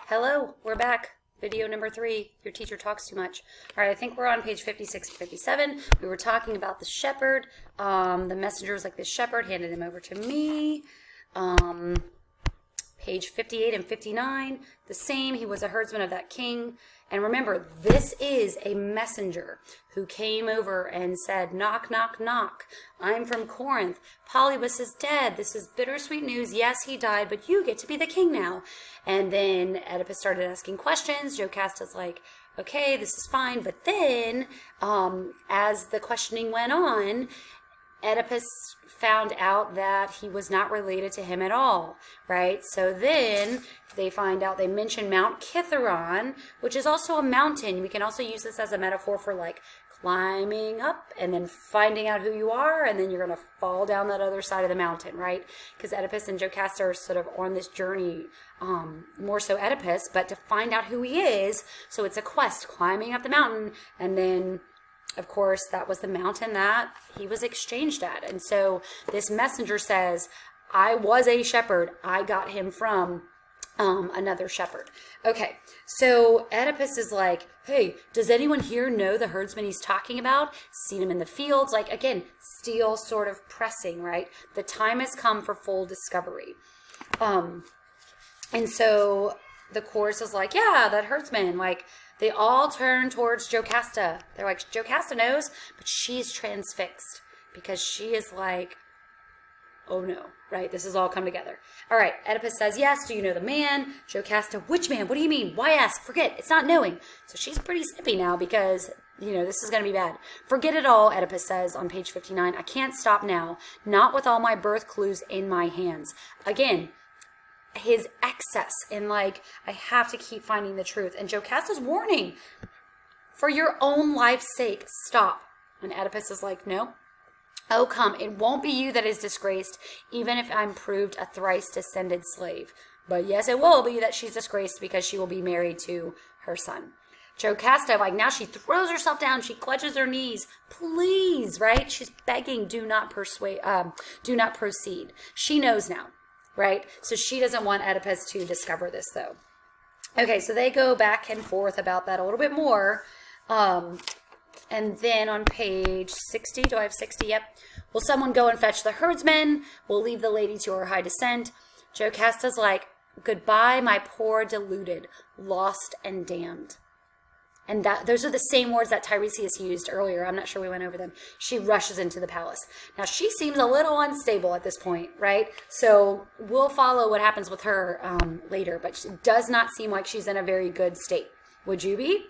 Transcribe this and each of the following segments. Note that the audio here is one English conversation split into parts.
Hello, we're back. Video number 3, your teacher talks too much. All right, I think we're on page 56 and 57. We were talking about the shepherd. The messenger was like, this shepherd handed him over to me. Page 58 and 59, the same. He was a herdsman of that king. And remember, this is a messenger who came over and said, knock, knock, knock. I'm from Corinth. Polybus is dead. This is bittersweet news. Yes, he died, but you get to be the king now. And then Oedipus started asking questions. Jocasta's like, okay, this is fine. But then, as the questioning went on, Oedipus found out that he was not related to him at all, right? So then they find out, they mention Mount Kithaeron, which is also a mountain. We can also use this as a metaphor for like climbing up and then finding out who you are, and then you're going to fall down that other side of the mountain, right? Because Oedipus and Jocasta are sort of on this journey, more so Oedipus, but to find out who he is. So it's a quest, climbing up the mountain, and then of course, that was the mountain that he was exchanged at. And so this messenger says, I was a shepherd. I got him from another shepherd. Okay, so Oedipus is like, hey, does anyone here know the herdsman he's talking about? Seen him in the fields? Like, again, still sort of pressing, right? The time has come for full discovery. And so the chorus is like, yeah, that herdsman, like, they all turn towards Jocasta. They're like, Jocasta knows, but she's transfixed because she is like, oh no, right? This has all come together. All right, Oedipus says, yes, do you know the man? Jocasta, which man? What do you mean? Why ask? Forget, it's not knowing. So she's pretty snippy now because, you know, this is going to be bad. Forget it all, Oedipus says on page 59. I can't stop now, not with all my birth clues in my hands. Again, his excess in like, I have to keep finding the truth. And Jocasta's warning, for your own life's sake, stop. And Oedipus is like, no. Oh, come, it won't be you that is disgraced, even if I'm proved a thrice descended slave. But yes, it will be that she's disgraced because she will be married to her son. Jocasta, like, now she throws herself down. She clutches her knees. Please, right? She's begging, do not proceed. She knows now. Right? So she doesn't want Oedipus to discover this, though. Okay, so they go back and forth about that a little bit more. And then on page 60, do I have 60? Yep. Will someone go and fetch the herdsman? We'll leave the lady to her high descent. Jocasta's like, goodbye, my poor deluded, lost and damned. And those are the same words that Tiresias used earlier. I'm not sure we went over them. She rushes into the palace. Now, she seems a little unstable at this point, right? So we'll follow what happens with her later, but she does not seem like she's in a very good state. Would you be?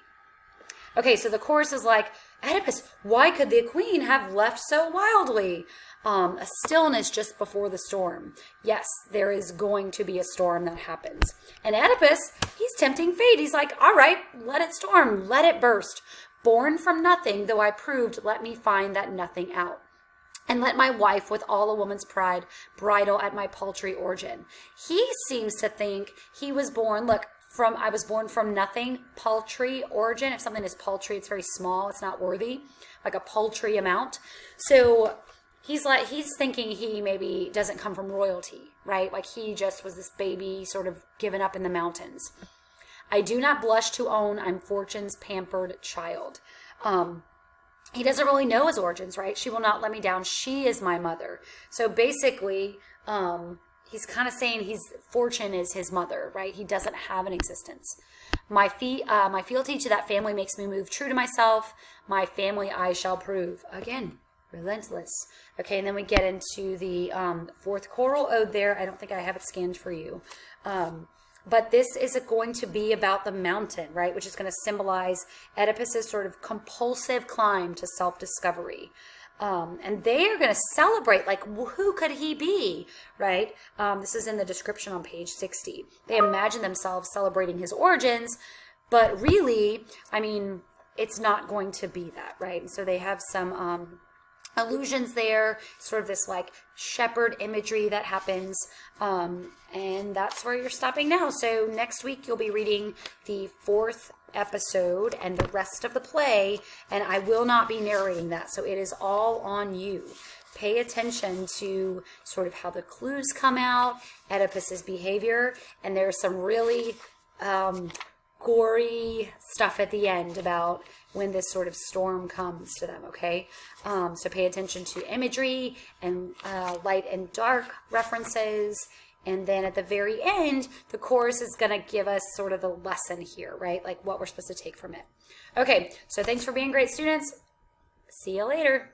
Okay, so the chorus is like, Oedipus, why could the queen have left so wildly? A stillness just before the storm. Yes, there is going to be a storm that happens. And Oedipus, he's tempting fate. He's like, all right, let it storm, let it burst. Born from nothing, though I proved, let me find that nothing out. And let my wife, with all a woman's pride, bridle at my paltry origin. He seems to think he was born, look, I was born from nothing, paltry origin. If something is paltry, it's very small, it's not worthy, like a paltry amount. So he's thinking he maybe doesn't come from royalty, right? Like he just was this baby sort of given up in the mountains. I do not blush to own I'm fortune's pampered child. He doesn't really know his origins, right? She will not let me down. She is my mother. So basically, he's kind of saying fortune is his mother, right? He doesn't have an existence. My fealty to that family makes me move true to myself. My family I shall prove. Again, relentless. Okay, and then we get into the fourth choral ode there. I don't think I have it scanned for you. But this is going to be about the mountain, right? Which is going to symbolize Oedipus's sort of compulsive climb to self-discovery. And they are going to celebrate, like, who could he be, right? This is in the description on page 60. They imagine themselves celebrating his origins, but really, I mean, it's not going to be that, right? And so they have some allusions there, sort of this like shepherd imagery that happens, and that's where you're stopping now. So next week you'll be reading the 4th episode and the rest of the play, and I will not be narrating that, so it is all on you. Pay attention to sort of how the clues come out, Oedipus's behavior, and there's some really gory stuff at the end about when this sort of storm comes to them, okay? So pay attention to imagery and light and dark references. And then at the very end, the chorus is going to give us sort of the lesson here, right? Like what we're supposed to take from it. Okay, so thanks for being great students. See you later.